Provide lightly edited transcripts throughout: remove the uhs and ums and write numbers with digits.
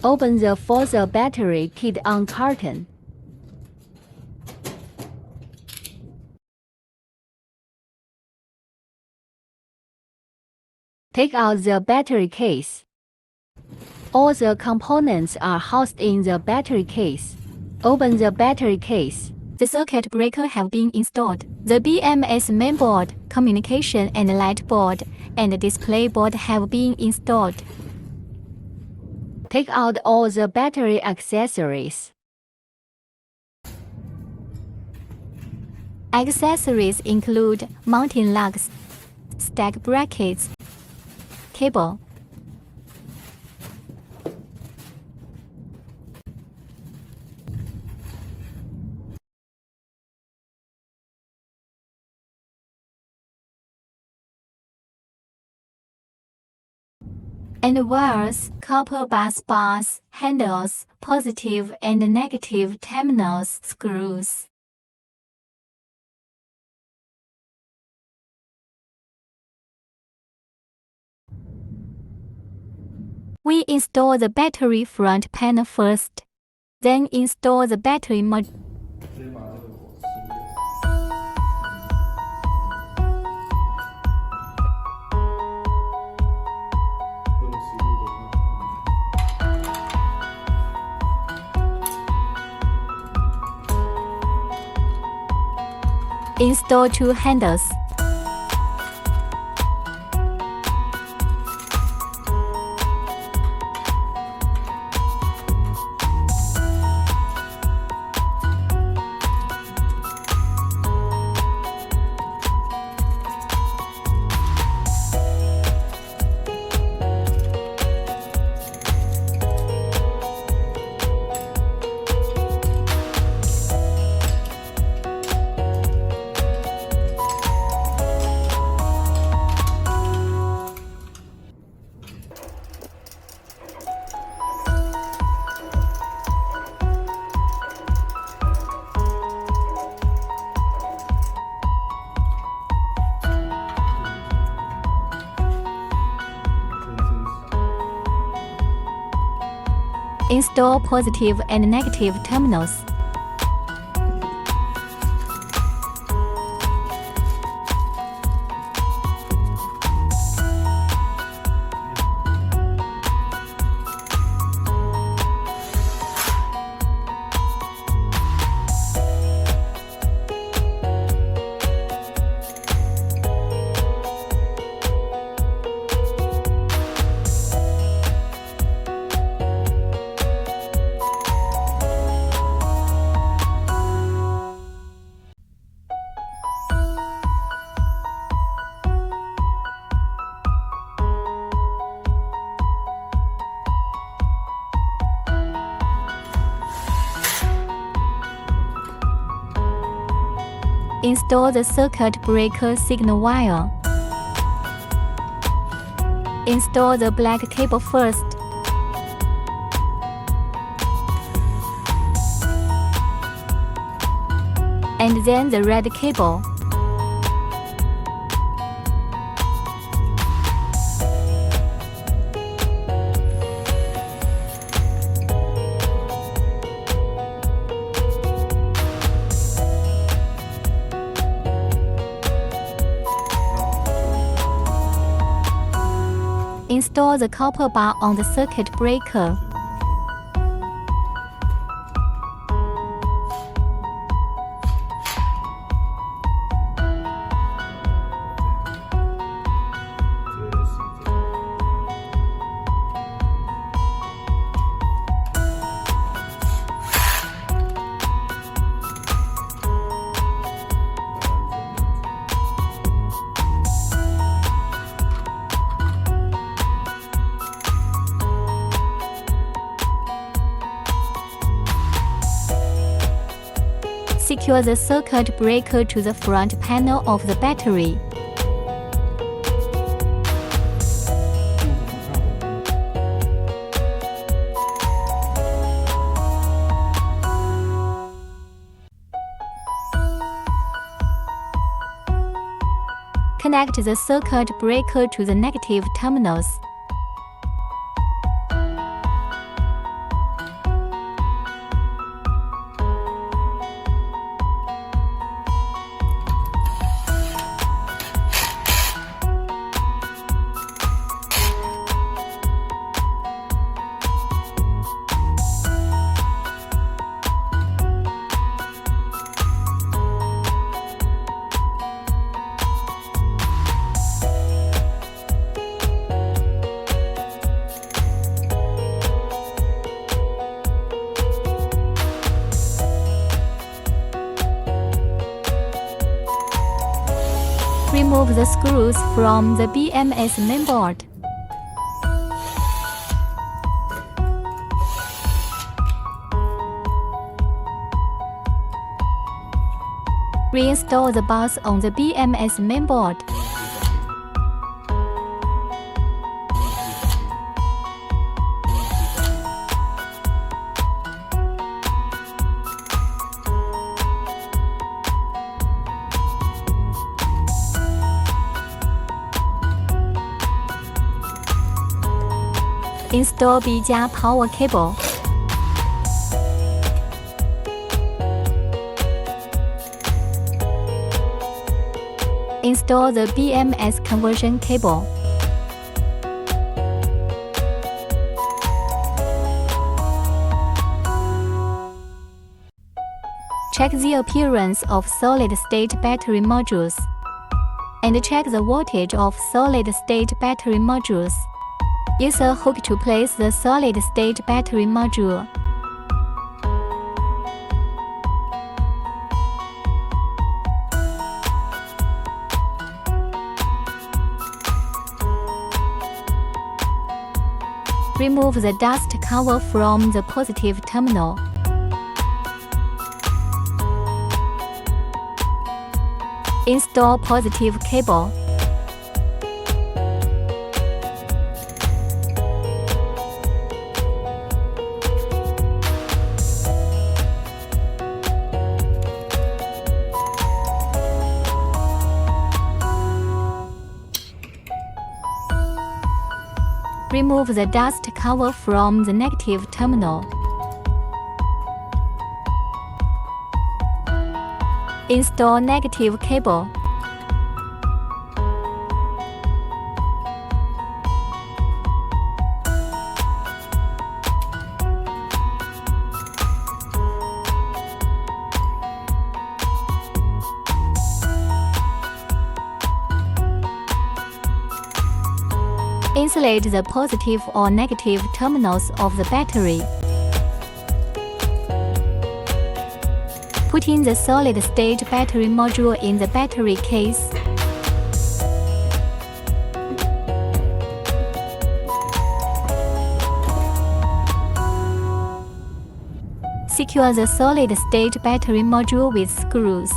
Open the FORZA battery kit on carton. Take out the battery case. All the components are housed in the battery case. Open the battery case. The circuit breaker have been installed. The BMS mainboard, communication and light board, and display board have been installed. Take out all the battery accessories. Accessories include mounting lugs, stack brackets, cable, and wires, copper bars, handles, positive and negative terminals, screws. We install the battery front panel first, then install the battery module. Install two handles. Install positive and negative terminals. Install the circuit breaker signal wire. Install the black cable first. And then the red cable. Install the copper bar on the circuit breaker. Secure the circuit breaker to the front panel of the battery. Connect the circuit breaker to the negative terminals. Remove the screws from the BMS mainboard. Reinstall the bus on the BMS mainboard. Install B+ power cable. Install the BMS conversion cable. Check the appearance of solid-state battery modules. And check the voltage of solid-state battery modules. Use a hook to place the solid-state battery module. Remove the dust cover from the positive terminal. Install positive cable. Remove the dust cover from the negative terminal. Install negative cable. Insulate the positive or negative terminals of the battery. Put in the solid-state battery module in the battery case. Secure the solid-state battery module with screws.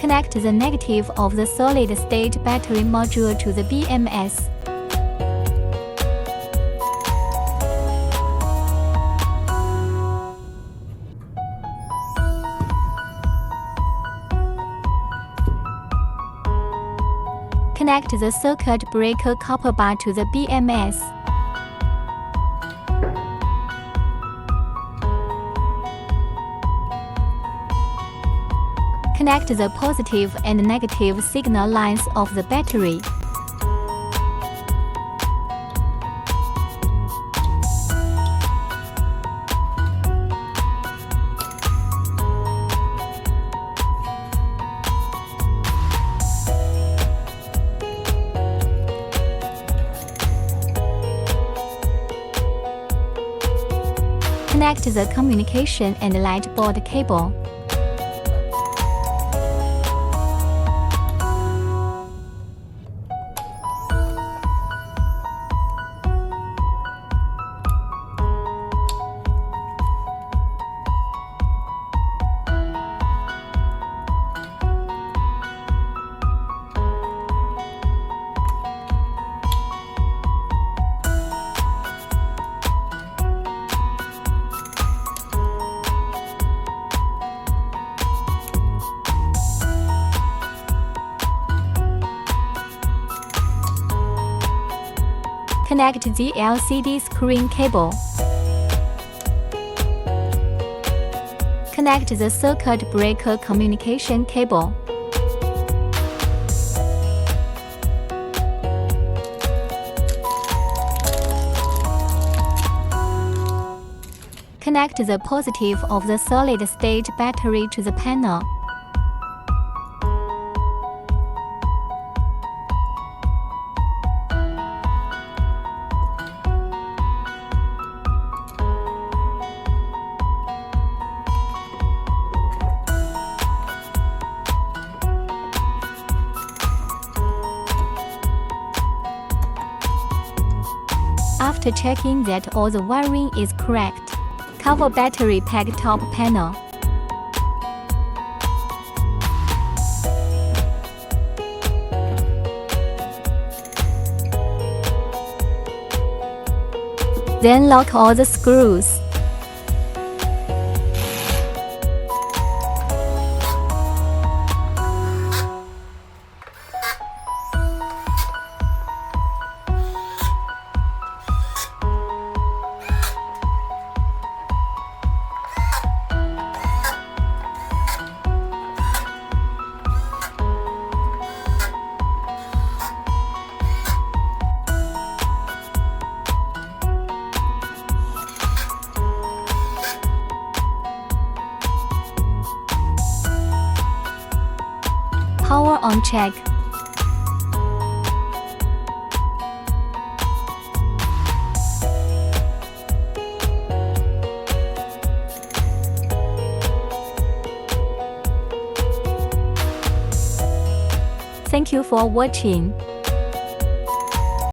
Connect the negative of the solid-state battery module to the BMS. Connect the circuit breaker copper bar to the BMS. Connect the positive and negative signal lines of the battery. Connect the communication and light board cable. Connect the LCD screen cable. Connect the circuit breaker communication cable. Connect the positive of the solid-state battery to the panel. After checking that all the wiring is correct, cover battery pack top panel. Then lock all the screws. Power on check. Thank you for watching.